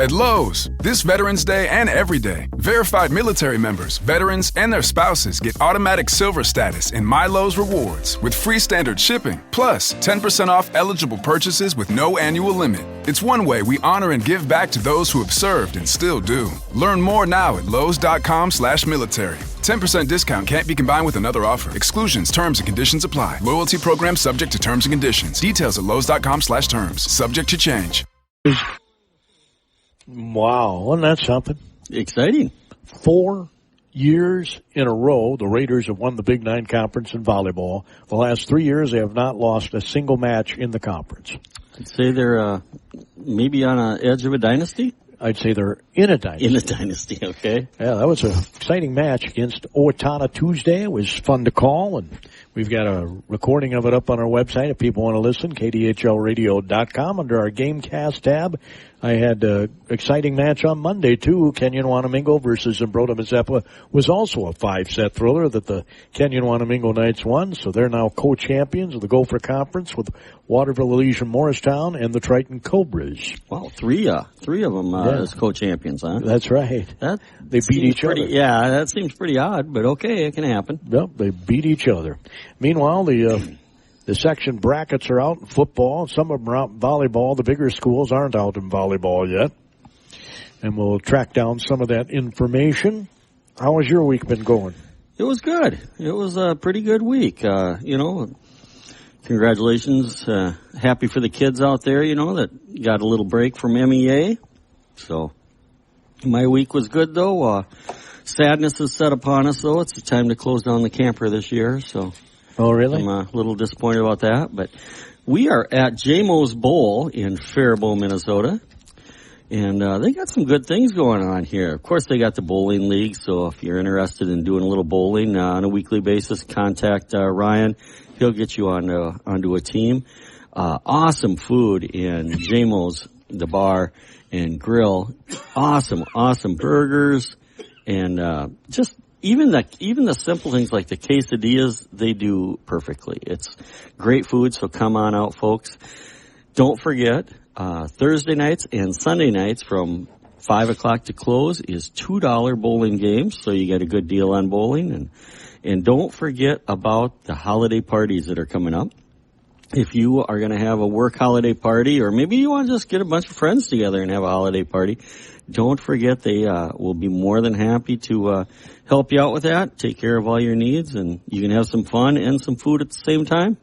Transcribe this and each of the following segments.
At Lowe's, this Veterans Day and every day, verified military members, veterans, and their spouses get automatic silver status in My Lowe's Rewards with free standard shipping, plus 10% off eligible purchases with no annual limit. It's one way we honor and give back to those who have served and still do. Learn more now at lowes.com/military. 10% discount can't be combined with another offer. Exclusions, terms, and conditions apply. Loyalty program subject to terms and conditions. Details at lowes.com/terms. Subject to change. Wow, wasn't that something? Exciting. 4 years in a row, the Raiders have won the Big Nine Conference in volleyball. The last 3 years, they have not lost a single match in the conference. I'd say they're maybe on the edge of a dynasty. I'd say they're in a dynasty. In a dynasty, okay. Yeah, that was an exciting match against Owatonna Tuesday. It was fun to call, and we've got a recording of it up on our website if people want to listen, kdhlradio.com, under our Gamecast tab. I had an exciting match on Monday, too. Kenyon Wanamingo versus Zimbrota Mazeppa was also a 5-set thriller that the Kenyon Wanamingo Knights won, so they're now co-champions of the Gopher Conference with Waterville Elysian Morristown and the Triton Cobras. Wow, three of them as co-champions, huh? That's right. They beat each other. Yeah, that seems pretty odd, but okay, it can happen. Yep, they beat each other. Meanwhile, the section brackets are out in football. Some of them are out in volleyball. The bigger schools aren't out in volleyball yet. And we'll track down some of that information. How has your week been going? It was good. It was a pretty good week. Congratulations. Happy for the kids out there, that got a little break from MEA. So my week was good, though. Sadness is set upon us, though. It's time to close down the camper this year, so. Oh, really? I'm a little disappointed about that, but we are at JMO's Bowl in Faribault, Minnesota, and they got some good things going on here. Of course, they got the bowling league, so if you're interested in doing a little bowling on a weekly basis, contact Ryan. He'll get you onto a team. Awesome food in JMO's, the bar and grill. Awesome burgers, and just Even the simple things like the quesadillas, they do perfectly. It's great food, so come on out, folks. Don't forget, Thursday nights and Sunday nights from 5 o'clock to close is $2 bowling games, so you get a good deal on bowling. And don't forget about the holiday parties that are coming up. If you are going to have a work holiday party, or maybe you want to just get a bunch of friends together and have a holiday party, don't forget they will be more than happy to help you out with that, take care of all your needs, and you can have some fun and some food at the same time.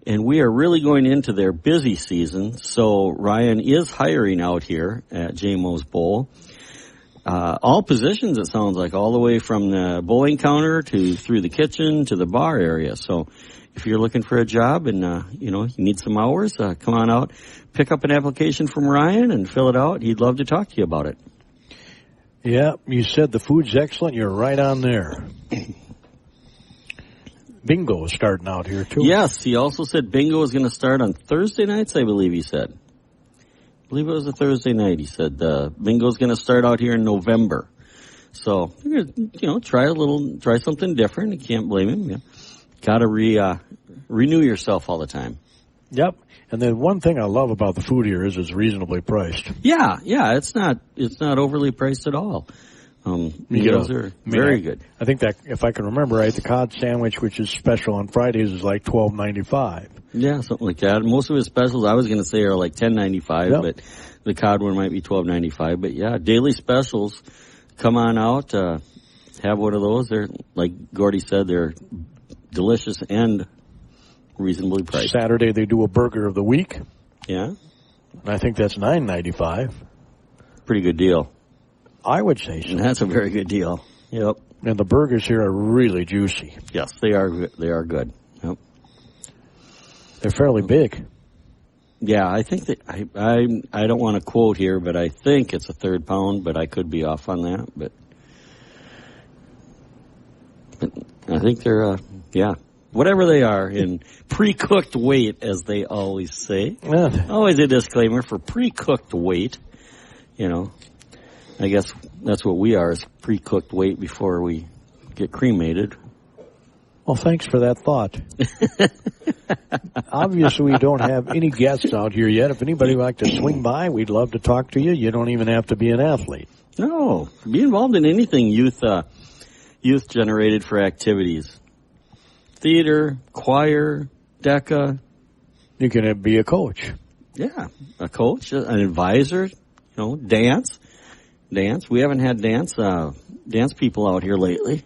And we are really going into their busy season, so Ryan is hiring out here at JMO's Bowl. All positions, it sounds like, all the way from the bowling counter to through the kitchen to the bar area. So if you're looking for a job and, you need some hours, come on out, pick up an application from Ryan and fill it out. He'd love to talk to you about it. Yeah, you said the food's excellent. You're right on there. Bingo is starting out here, too. Yes, he also said bingo is going to start on Thursday nights, I believe he said. I believe it was a Thursday night. He said bingo is going to start out here in November. So, you're going to try something different. You can't blame him. Yeah. Got to renew yourself all the time. Yep. And then one thing I love about the food here is it's reasonably priced. Yeah, it's not overly priced at all. Meals are very good. I think that, if I can remember right, the cod sandwich, which is special on Fridays, is like $12.95. Yeah, something like that. Most of his specials, I was going to say, are like $10.95, yep. But the cod one might be $12.95. But yeah, daily specials. Come on out, have one of those. They're, like Gordy said, they're delicious and reasonably priced. Saturday they do a burger of the week. Yeah. I think that's $9.95. Pretty good deal. I would say so. And that's a very good deal. Yep. And the burgers here are really juicy. Yes, they are. They are good. Yep. They're fairly big. Yeah, I think that I don't want to quote here, but I think it's a third pound, but I could be off on that. But I think they're whatever they are in pre-cooked weight, as they always say. Always a disclaimer for pre-cooked weight. I guess that's what we are, is pre-cooked weight before we get cremated. Well, thanks for that thought. Obviously, we don't have any guests out here yet. If anybody would like to swing by, we'd love to talk to you. You don't even have to be an athlete. No, be involved in anything youth generated for activities. Theater, choir, DECA. You can be a coach. Yeah, a coach, an advisor, dance. We haven't had dance people out here lately.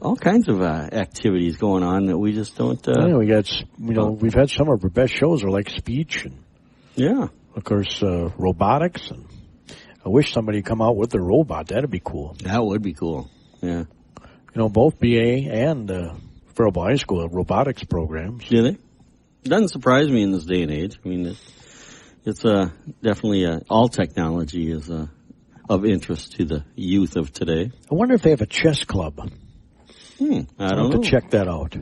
All kinds of activities going on that we just don't. We got, we've had some of our best shows are like speech and, of course, robotics. And I wish somebody come out with a robot. That'd be cool. That would be cool. Yeah. Both BA and Faribault High School have robotics programs. Do they? Doesn't surprise me in this day and age. I mean, it's definitely all technology is of interest to the youth of today. I wonder if they have a chess club. I don't know. I'll have to check that out.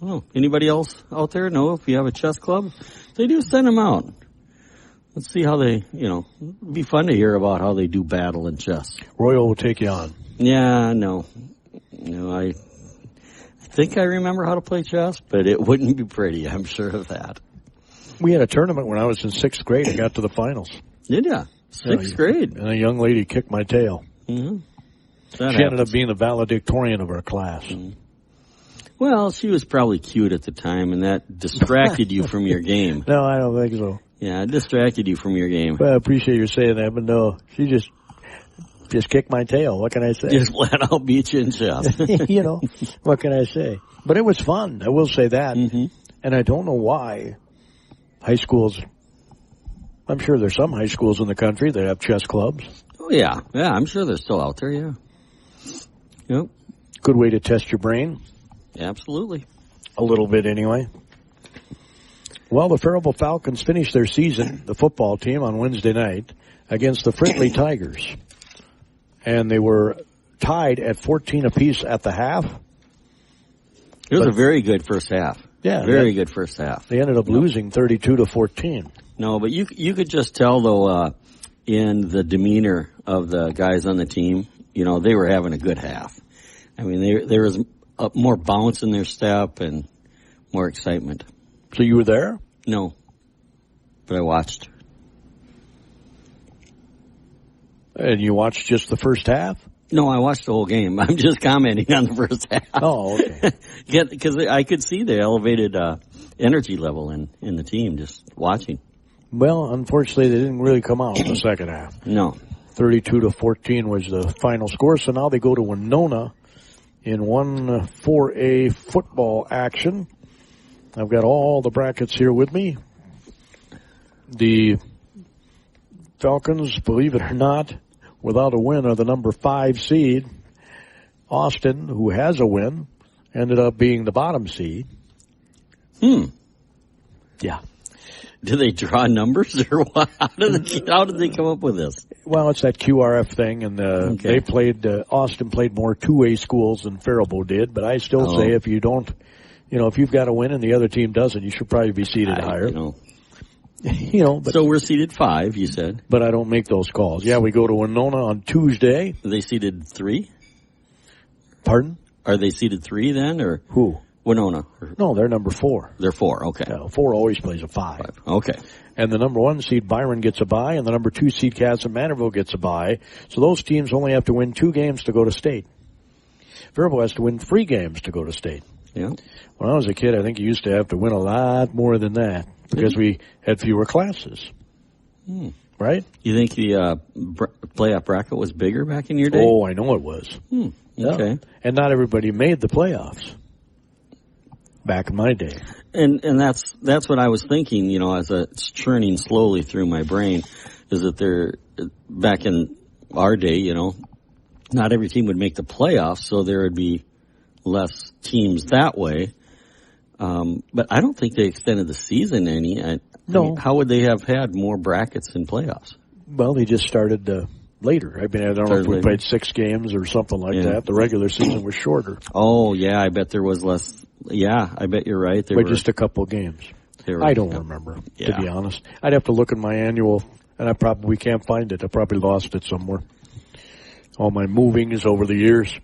Oh, anybody else out there know if you have a chess club? They do send them out. Let's see how they, it'd be fun to hear about how they do battle in chess. Royal will take you on. Yeah, no, I think I remember how to play chess, but it wouldn't be pretty. I'm sure of that. We had a tournament when I was in 6th grade and got to the finals. Did ya? 6th grade? And a young lady kicked my tail. Mm-hmm. She ended up being the valedictorian of our class. Mm-hmm. Well, she was probably cute at the time, and that distracted you from your game. No, I don't think so. Yeah, it distracted you from your game. Well, I appreciate you saying that, but no, she just kicked my tail. What can I say? Just flat out beat you in chess. What can I say? But it was fun. I will say that. Mm-hmm. And I don't know why high schools, I'm sure there's some high schools in the country that have chess clubs. Oh, yeah. Yeah, I'm sure they're still out there, yeah. Yep. Good way to test your brain. Absolutely. A little bit anyway. Well, the Faribault Falcons finished their season, the football team, on Wednesday night against the Frintley Tigers. And they were tied at 14 apiece at the half. It was a very good first half. Yeah. Very good first half. They ended up losing 32-14. No, but you could just tell, though, in the demeanor of the guys on the team, they were having a good half. I mean, there was more bounce in their step and more excitement. So you were there? No, but I watched. And you watched just the first half? No, I watched the whole game. I'm just commenting on the first half. Oh, okay. Because I could see the elevated energy level in the team just watching. Well, unfortunately, they didn't really come out in the second half. No. 32-14 was the final score. So now they go to Winona in 4A football action. I've got all the brackets here with me. The Falcons, believe it or not, without a win, are the number 5 seed. Austin, who has a win, ended up being the bottom seed. Yeah. Do they draw numbers or what? How did they come up with this? Well, it's that QRF thing, and they played. Austin played more 2A schools than Faribault did, but I still say if you don't, if you've got a win and the other team doesn't, you should probably be seated higher. But, so we're seated 5, you said. But I don't make those calls. Yeah, we go to Winona on Tuesday. Are they seated 3? Pardon? Are they seated 3 then, or who? Winona. No, they're number 4. They're 4, okay. Yeah, 4 always plays a 5. Okay. And the number 1 seed, Byron, gets a bye, and the number 2 seed, Cass and Manorville, gets a bye. So those teams only have to win 2 games to go to state. Faribault has to win 3 games to go to state. Yeah. When I was a kid, I think you used to have to win a lot more than that because we had fewer classes. Right? You think the playoff bracket was bigger back in your day? Oh, I know it was. Okay. Yeah. And not everybody made the playoffs. Back in my day. And that's what I was thinking, as it's churning slowly through my brain, is that back in our day, not every team would make the playoffs, so there would be less teams that way. But I don't think they extended the season any. I mean, how would they have had more brackets in playoffs? Well, they just started later. I don't know if we played 6 games or something like that. The regular season was shorter. Oh, yeah, I bet there was less. Yeah, I bet you're right. But just a couple games. I don't remember, to be honest. I'd have to look at my annual, and I probably can't find it. I probably lost it somewhere. All my movings over the years.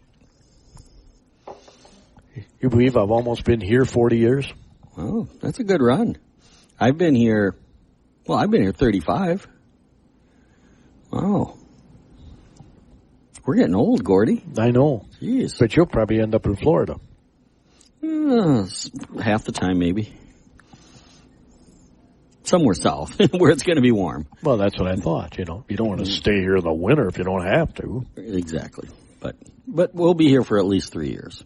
You believe I've almost been here 40 years? Oh, that's a good run. I've been here 35. Wow. We're getting old, Gordy. I know. Jeez. But you'll probably end up in Florida. Half the time, maybe. Somewhere south, where it's going to be warm. Well, that's what I thought, You don't want to stay here in the winter if you don't have to. Exactly. But we'll be here for at least 3 years.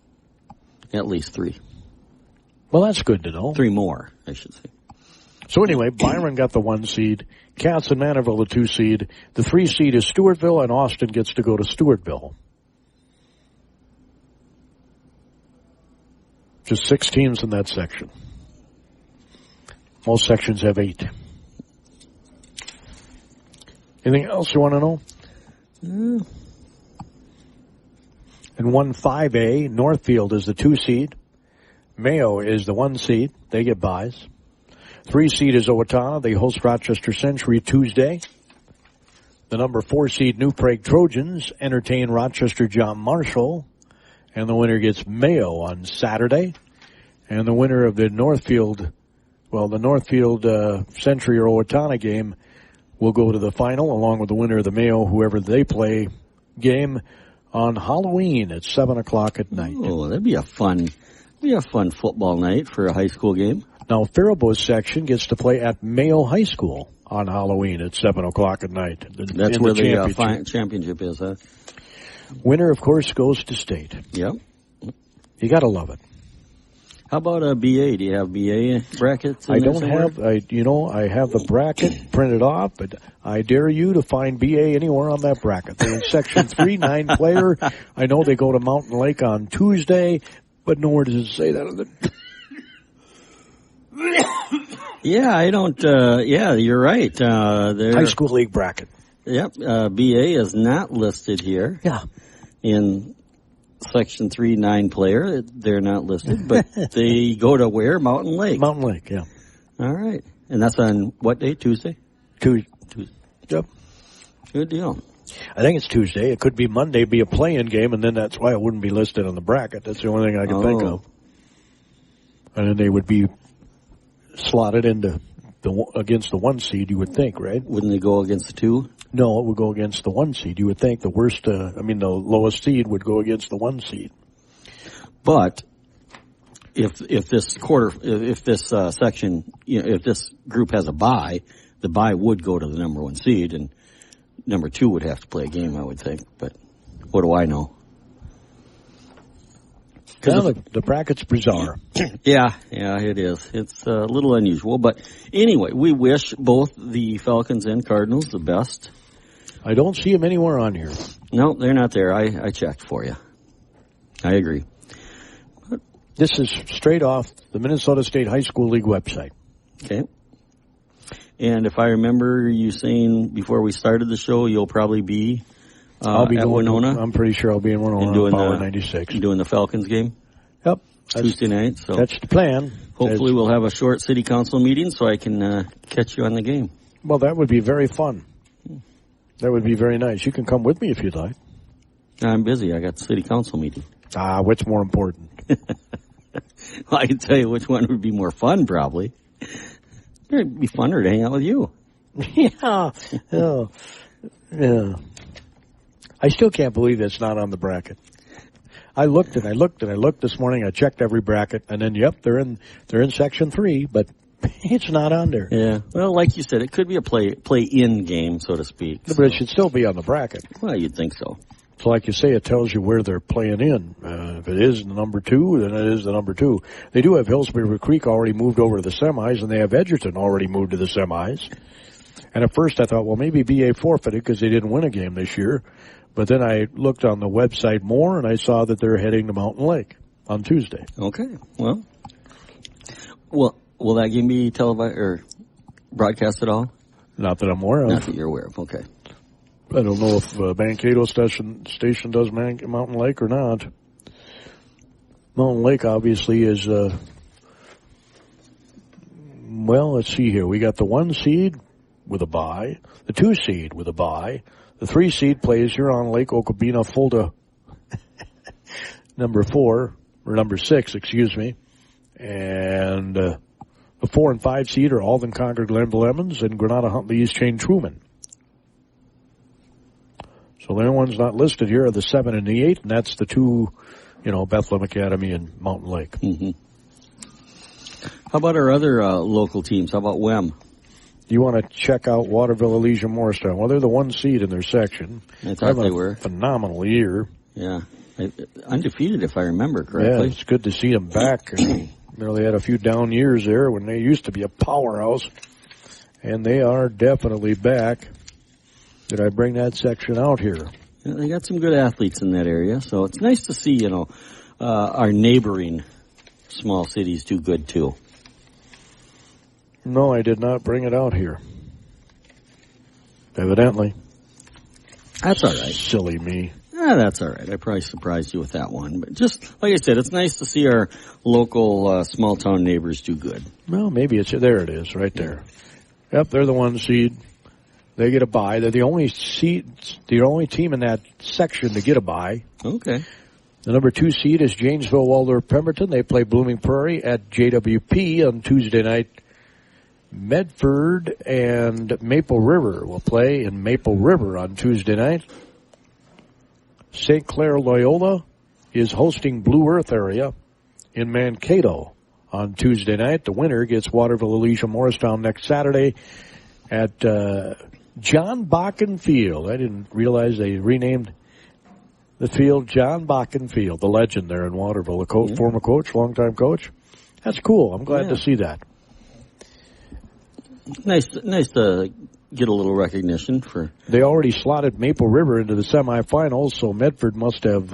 At least 3. Well, that's good to know. 3 more, I should say. So anyway, Byron got the 1 seed. Cats and Mantorville the 2 seed. The 3 seed is Stewartville, and Austin gets to go to Stewartville. Just 6 teams in that section. Most sections have 8. Anything else you want to know? In 1-5A, Northfield is the 2 seed. Mayo is the 1 seed. They get byes. 3 seed is Owatonna. They host Rochester Century Tuesday. The number 4 seed New Prague Trojans entertain Rochester John Marshall. And the winner gets Mayo on Saturday. And the winner of the Northfield Century or Owatonna game will go to the final along with the winner of the Mayo, whoever they play, game on Halloween at 7 o'clock at night. Oh, that'd be a fun football night for a high school game. Now, Faribault section gets to play at Mayo High School on Halloween at 7 o'clock at night. That's where the championship is, huh? Winner, of course, goes to state. Yep. You got to love it. How about a BA? Do you have BA brackets? I don't have, I have the bracket printed off, but I dare you to find BA anywhere on that bracket. They're in section 3, 9 player. I know they go to Mountain Lake on Tuesday, but nowhere does it say that on the... Yeah, I don't, you're right. High school league bracket. Yep, BA is not listed here. Yeah. In section 3, 9 player, they're not listed, but they go to where? Mountain Lake. Mountain Lake, yeah. All right. And that's on what day? Tuesday? Tuesday. Yep. Good deal. I think it's Tuesday. It could be Monday, be a play-in game, and then that's why it wouldn't be listed on the bracket. That's the only thing I can think of. And then they would be slotted into against the 1 seed, you would think, right? Wouldn't they go against the 2? No, it would go against the 1 seed. You would think the lowest seed would go against the 1 seed. But if this section, if this group has a bye, the bye would go to the number 1 seed, and number 2 would have to play a game, I would think. But what do I know? Well, the bracket's bizarre. Yeah, it is. It's a little unusual. But anyway, we wish both the Falcons and Cardinals the best. I don't see them anywhere on here. No, they're not there. I checked for you. I agree. This is straight off the Minnesota State High School League website. Okay. And if I remember you saying before we started the show, you'll probably be I'll be at Winona. I'm pretty sure I'll be in Winona doing Power 96. Doing the Falcons game? Yep. Tuesday night. So that's the plan. Hopefully we'll have a short city council meeting so I can catch you on the game. Well, that would be very fun. That would be very nice. You can come with me if you'd like. I'm busy. I got the city council meeting. What's more important? Well, I can tell you which one would be more fun, probably. It'd be funner to hang out with you. Yeah. Yeah. I still can't believe that's not on the bracket. I looked this morning. I checked every bracket, and then they're in section 3, but it's not on there. Yeah. Well, like you said, it could be a play-in game, so to speak. But it should still be on the bracket. Well, you'd think so. So like you say, it tells you where they're playing in. If it is the number 2, then it is the number 2. They do have Hillsbury Creek already moved over to the semis, and they have Edgerton already moved to the semis. And at first I thought, well, maybe BA forfeited because they didn't win a game this year. But then I looked on the website more, and I saw that they're heading to Mountain Lake on Tuesday. Okay. Well, will that game be televised or broadcast at all? Not that I'm aware of. Not that you're aware of. Okay. I don't know if Mankato station does Mountain Lake or not. Mountain Lake obviously is, let's see here. We got the 1 seed with a bye, the 2 seed with a bye. The 3 seed plays here on Lake Okabena Fulda. Number 4, or number 6, excuse me. And the 4 and 5 seed are Alden Concord Glenville Emmons and Granada Huntley East Chain Truman. So the only ones not listed here are the 7 and the 8, and that's the 2, Bethlehem Academy and Mountain Lake. Mm-hmm. How about our other local teams? How about WEM? You want to check out Waterville, Elysium, Morristown. Well, they're the 1 seed in their section. I thought they were. Phenomenal year. Yeah. Undefeated, if I remember correctly. Yeah, it's good to see them back. They had a few down years there when they used to be a powerhouse. And they are definitely back. Did I bring that section out here? Yeah, they got some good athletes in that area. So it's nice to see, our neighboring small cities do good too. No, I did not bring it out here. Evidently. That's all right. Silly me. Yeah, that's all right. I probably surprised you with that one. But just, like I said, it's nice to see our local small-town neighbors do good. Well, maybe there it is, right there. Yep, they're the 1 seed. They get a bye. They're the only team in that section to get a bye. Okay. The number 2 seed is Janesville Waldorf Pemberton. They play Blooming Prairie at JWP on Tuesday night. Medford and Maple River will play in Maple River on Tuesday night. St. Clair Loyola is hosting Blue Earth area in Mankato on Tuesday night. The winner gets Waterville, Elysium, Morristown next Saturday at John Bakken Field. I didn't realize they renamed the field John Bakken Field, the legend there in Waterville, the former coach, longtime coach. That's cool. I'm glad to see that. Nice to get a little recognition for. They already slotted Maple River into the semifinals, so Medford must have.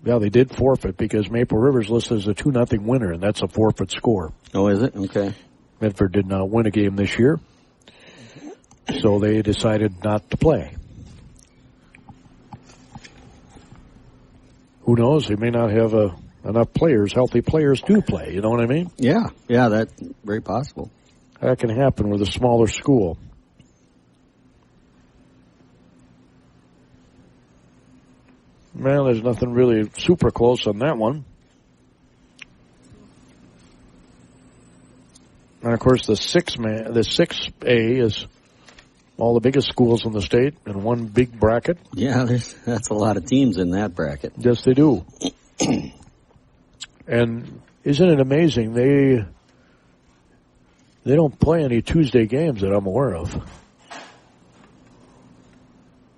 They did forfeit because Maple River's listed as a 2-0 winner, and that's a forfeit score. Oh, is it? Okay. Medford did not win a game this year, so they decided not to play. Who knows? They may not have enough players, healthy players, to play. You know what I mean? Yeah, that's very possible. That can happen with a smaller school. Man, there's nothing really super close on that one. And of course, the 6A is all the biggest schools in the state in one big bracket. Yeah, that's a lot of teams in that bracket. Yes, they do. And isn't it amazing? They don't play any Tuesday games that I'm aware of.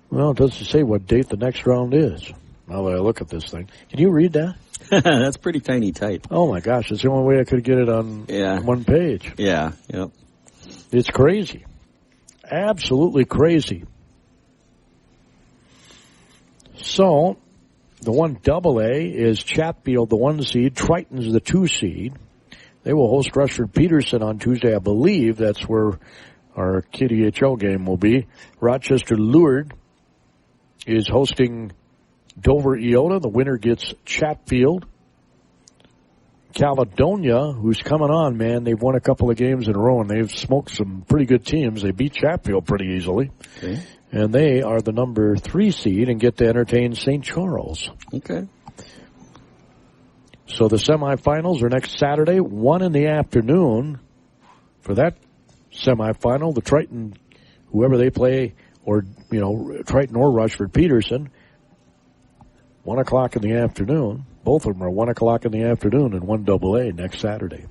Well, it doesn't say what date the next round is. Now that I look at this thing. Can you read that? That's pretty tiny type. Oh, my gosh. It's the only way I could get it on one page. Yeah, yep. It's crazy. Absolutely crazy. So, the 1AA is Chatfield, the 1 seed. Triton's the 2 seed. They will host Rushford Peterson on Tuesday. I believe that's where our KDHL game will be. Rochester Lourdes is hosting Dover Iota. The winner gets Chatfield. Caledonia, who's coming on, man, they've won a couple of games in a row, and they've smoked some pretty good teams. They beat Chatfield pretty easily. Okay. And they are the number 3 seed and get to entertain St. Charles. Okay. So the semifinals are next Saturday, 1 in the afternoon. For that semifinal, the Triton, whoever they play, or, Triton or Rushford Peterson, 1 o'clock in the afternoon. Both of them are 1 o'clock in the afternoon in 1AA next Saturday.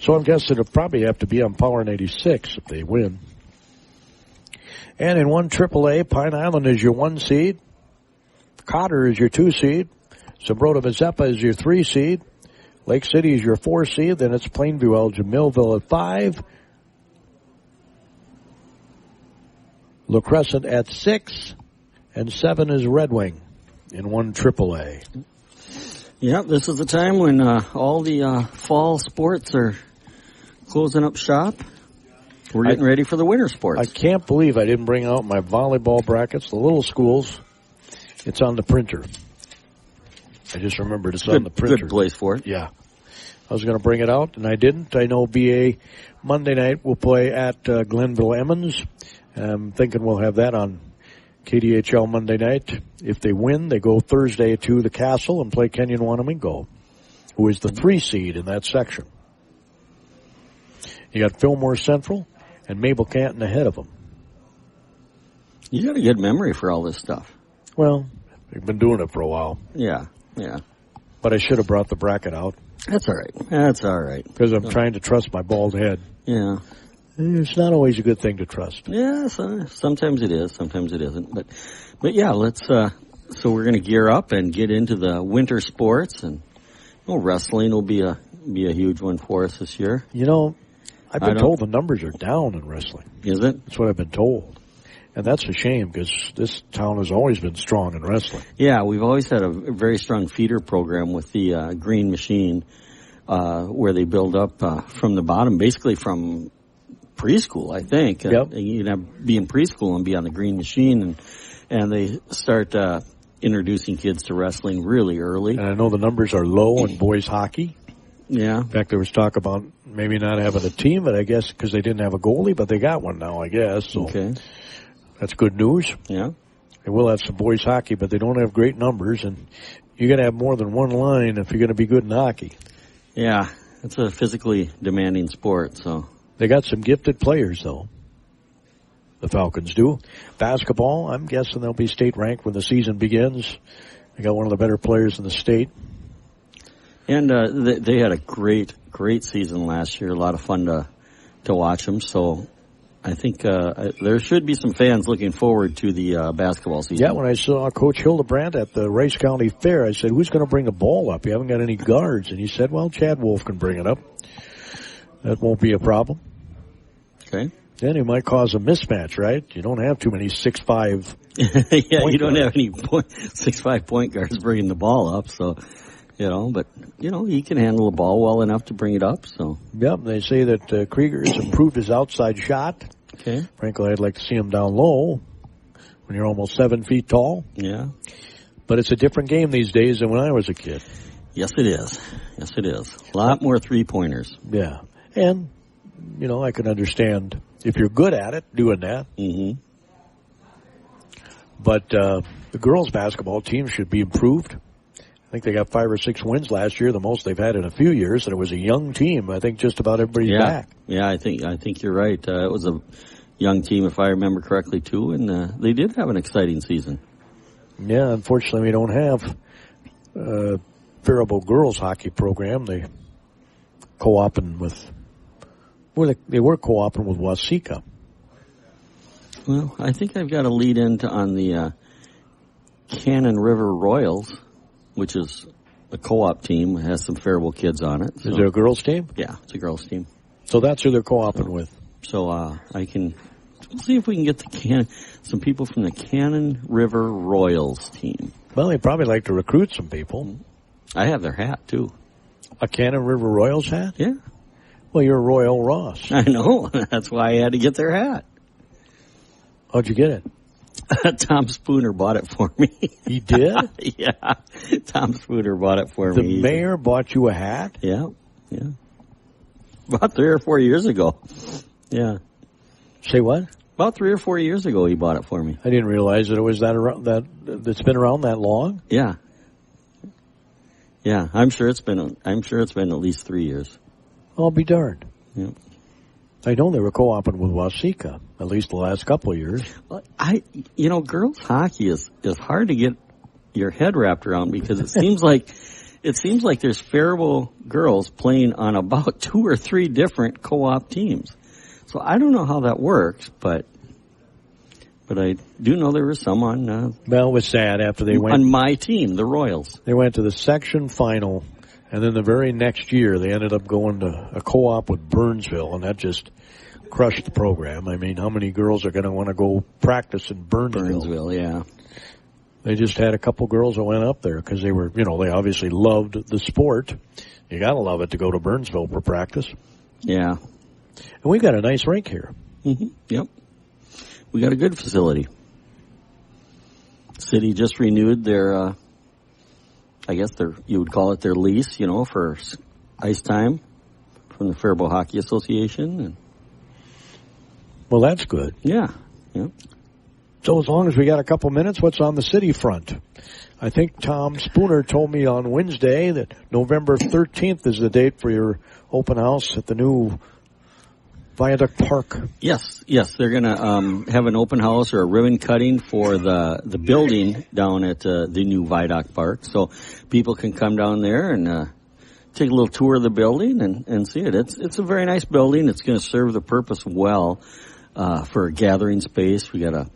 So I'm guessing it'll probably have to be on Power 86 if they win. And in 1AAA, Pine Island is your 1 seed. Cotter is your 2 seed. Zumbrota Mazeppa is your 3 seed. Lake City is your 4 seed. Then it's Plainview, Elgin, Millville at 5. La Crescent at 6. And 7 is Red Wing in 1AAA. Yep, this is the time when all the fall sports are closing up shop. We're getting ready for the winter sports. I can't believe I didn't bring out my volleyball brackets, the little schools. It's on the printer. I just remembered it's on the printer. Good place for it. Yeah. I was going to bring it out, and I didn't. I know BA Monday night will play at Glenville Emmons. I'm thinking we'll have that on KDHL Monday night. If they win, they go Thursday to the Castle and play Kenyon Wanamingo, who is the 3 seed in that section. You got Fillmore Central and Mabel Canton ahead of them. You got a good memory for all this stuff. Well, we've been doing it for a while. Yeah. But I should have brought the bracket out. That's all right. Because I'm trying to trust my bald head. Yeah. It's not always a good thing to trust. Yeah, sometimes it is, sometimes it isn't. But yeah, let's, so we're going to gear up and get into the winter sports, and wrestling will be a huge one for us this year. I've been told the numbers are down in wrestling. Is it? That's what I've been told. And that's a shame because this town has always been strong in wrestling. Yeah, we've always had a very strong feeder program with the Green Machine, where they build up from the bottom, basically from preschool, I think. Yep. You can be in preschool and be on the Green Machine, and they start introducing kids to wrestling really early. And I know the numbers are low in boys hockey. Yeah. In fact, there was talk about maybe not having a team, but I guess because they didn't have a goalie, but they got one now, I guess. So okay. That's good news. Yeah. They will have some boys hockey, but they don't have great numbers, and you got to have more than one line if you're going to be good in hockey. Yeah. It's a physically demanding sport, so. They got some gifted players, though. The Falcons do. Basketball, I'm guessing they'll be state ranked when the season begins. They got one of the better players in the state. And they had a great season last year. A lot of fun to watch them. So I think there should be some fans looking forward to the basketball season. Yeah, when I saw Coach Hildebrandt at the Rice County Fair, I said, who's going to bring the ball up? You haven't got any guards. And he said, well, Chad Wolf can bring it up. That won't be a problem. Okay. Then it might cause a mismatch, right? You don't have too many 6'5". Yeah, you don't have any 6'5" point guards bringing the ball up, so, but, he can handle the ball well enough to bring it up, so. Yep, they say that Krieger has improved his outside shot. Okay. Frankly, I'd like to see him down low when you're almost 7 feet tall. Yeah. But it's a different game these days than when I was a kid. Yes, it is. Yes, it is. A lot more three-pointers. Yeah. And, I can understand if you're good at it, doing that. Mm-hmm. But the girls' basketball team should be improved. I think they got 5 or 6 wins last year, the most they've had in a few years, and it was a young team. I think just about everybody's back. Yeah, I think you're right. It was a young team, if I remember correctly, too, and they did have an exciting season. Yeah, unfortunately, we don't have Faribault girls hockey program. They co-oping with. Well, they were co-oping with Waseca. Well, I think I've got a lead on the Cannon River Royals, which is a co-op team. It has some Faribault kids on it. So. Is it a girls team? Yeah, it's a girls team. So that's who they're co-oping with. So I can see if we can get some people from the Cannon River Royals team. Well, they probably like to recruit some people. I have their hat, too. A Cannon River Royals hat? Yeah. Well, you're Royal Ross. I know. That's why I had to get their hat. How'd you get it? Tom Spooner bought it for me. He did? Yeah. Tom Spooner bought it for me. The mayor bought you a hat? Yeah. About 3 or 4 years ago. Yeah. Say what? About 3 or 4 years ago he bought it for me. I didn't realize that it was that's been around that long. Yeah. Yeah, I'm sure it's been at least 3 years. I'll be darned. Yeah. I know they were co-oping with Waseca, at least the last couple of years. Well, girls hockey is hard to get your head wrapped around because it seems like there's Faribault girls playing on about 2 or 3 different co-op teams. So I don't know how that works, but I do know there were some on. Well, it was sad after they went on my team, the Royals. They went to the section final, and then the very next year they ended up going to a co-op with Burnsville, and that just crushed the program. I mean, how many girls are going to want to go practice in Burnsville? Burnsville, yeah. They just had a couple girls that went up there because they were, they obviously loved the sport. You got to love it to go to Burnsville for practice. Yeah. And we've got a nice rink here. Mm-hmm. Yep. We got a good facility. City just renewed their, you would call it their lease, for ice time from the Faribault Hockey Association. And well, that's good. Yeah. Yep. So as long as we got a couple minutes, what's on the city front? I think Tom Spooner told me on Wednesday that November 13th is the date for your open house at the new Viaduct Park. Yes, they're going to have an open house or a ribbon cutting for the building down at the new Viaduct Park. So people can come down there and take a little tour of the building and see it. It's a very nice building. It's going to serve the purpose well for a gathering space. We got a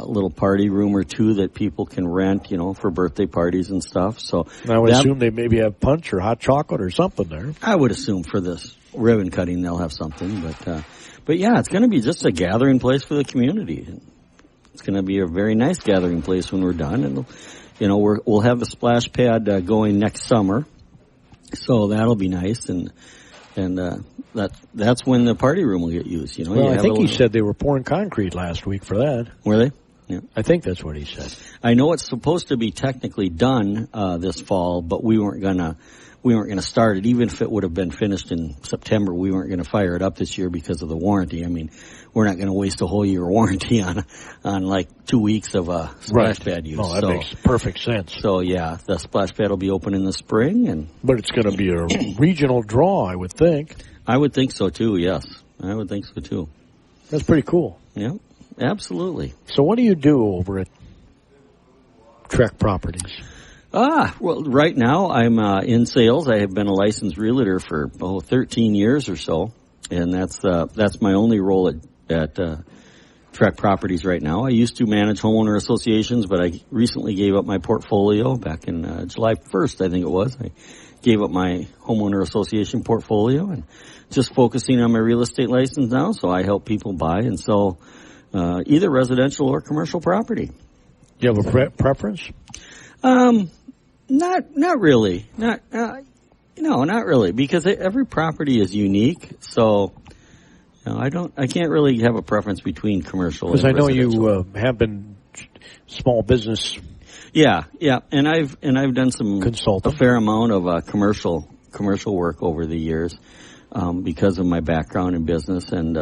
little party room or two that people can rent, for birthday parties and stuff. So I would assume they maybe have punch or hot chocolate or something there. I would assume for this ribbon cutting they'll have something, but yeah, it's going to be just a gathering place for the community. It's going to be a very nice gathering place when we're done, and we'll have the splash pad going next summer, so that'll be nice, and that's when the party room will get used. Well, I think he said they were pouring concrete last week for that. Were they? Yeah. I think that's what he said. I know it's supposed to be technically done this fall, but we weren't gonna start it. Even if it would have been finished in September, we weren't going to fire it up this year because of the warranty. I mean, we're not going to waste a whole year warranty on like 2 weeks of splash pad use. Oh, that makes perfect sense. So yeah, the splash pad will be open in the spring, but it's going to be a regional draw, I would think. I would think so too. Yes, I would think so too. That's pretty cool. Yeah, absolutely. So what do you do over at Trek Properties? Well, right now I'm in sales. I have been a licensed realtor for 13 years or so, and that's my only role at Trek Properties right now. I used to manage homeowner associations, but I recently gave up my portfolio back in July 1st, I think it was. I gave up my homeowner association portfolio and just focusing on my real estate license now. So I help people buy and sell either residential or commercial property. Do you have a preference? Not really. Not really, because every property is unique. So, I can't really have a preference between commercial and residential. Because I know you have been small business. Yeah, and I've done a fair amount of commercial work over the years, because of my background in business and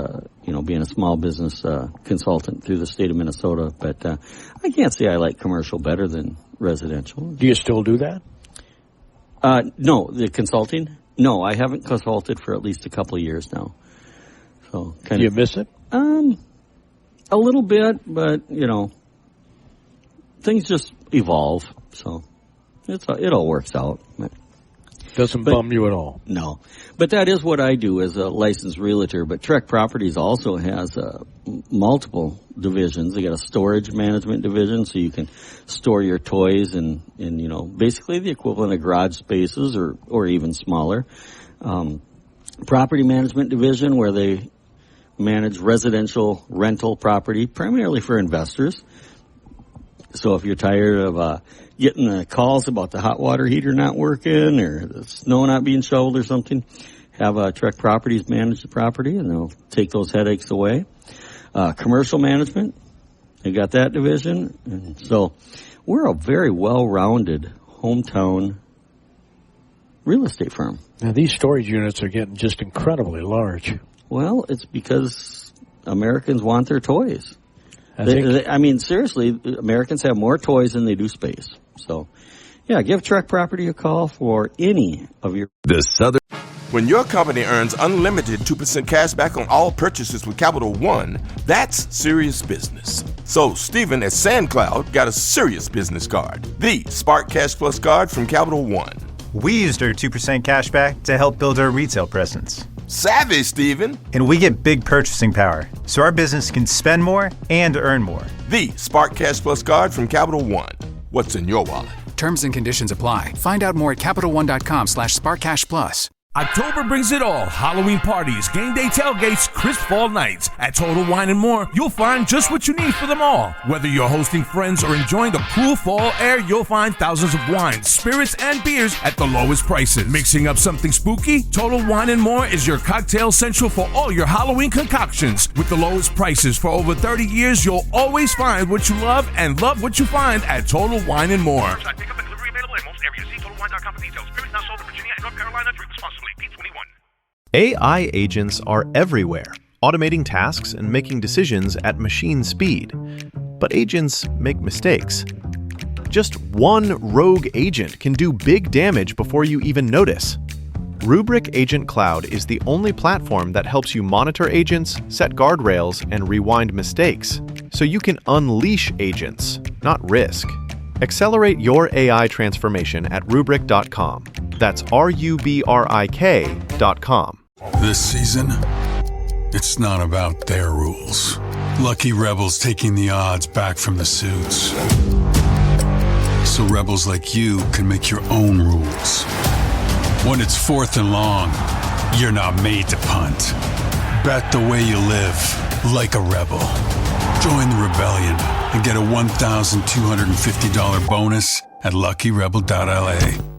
being a small business consultant through the state of Minnesota. But I can't say I like commercial better than residential. Do you still do that? No, the consulting? No, I haven't consulted for at least a couple of years now. So do you miss it? A little bit, but things just evolve. So it all works out. Doesn't bum you at all? No. But that is what I do as a licensed realtor. But Trek Properties also has multiple divisions. They got a storage management division, so you can store your toys and basically the equivalent of garage spaces or even smaller. Property management division, where they manage residential rental property, primarily for investors. So if you're tired of getting the calls about the hot water heater not working or the snow not being shoveled or something, have Trek Properties manage the property, and they'll take those headaches away. Commercial management, they got that division. And so we're a very well-rounded hometown real estate firm. Now, these storage units are getting just incredibly large. Well, it's because Americans want their toys. I mean, seriously, Americans have more toys than they do space. So, yeah, give Trek Property a call for any of your... When your company earns unlimited 2% cash back on all purchases with Capital One, that's serious business. So Stephen at SandCloud got a serious business card, the Spark Cash Plus card from Capital One. We used our 2% cash back to help build our retail presence. Savvy, Stephen. And we get big purchasing power, so our business can spend more and earn more. The Spark Cash Plus card from Capital One. What's in your wallet? Terms and conditions apply. Find out more at CapitalOne.com/SparkCashPlus. October brings it all. Halloween parties, game day tailgates, crisp fall nights. At Total Wine & More, you'll find just what you need for them all. Whether you're hosting friends or enjoying the cool fall air, you'll find thousands of wines, spirits, and beers at the lowest prices. Mixing up something spooky? Total Wine & More is your cocktail central for all your Halloween concoctions. With the lowest prices for over 30 years, you'll always find what you love and love what you find at Total Wine & More. Pickup and delivery available in most areas. See TotalWine.com for details. Spirits not sold in Virginia and North Carolina. Drink responsibly. P21. AI agents are everywhere, automating tasks and making decisions at machine speed. But agents make mistakes. Just one rogue agent can do big damage before you even notice. Rubrik Agent Cloud is the only platform that helps you monitor agents, set guardrails, and rewind mistakes, so you can unleash agents, not risk. Accelerate your AI transformation at Rubrik.com. That's RUBRIK.com. This season, it's not about their rules. Lucky Rebels taking the odds back from the suits. So rebels like you can make your own rules. When it's 4th and long, you're not made to punt. Bet the way you live, like a rebel. Join the rebellion and get a $1,250 bonus at LuckyRebel.la.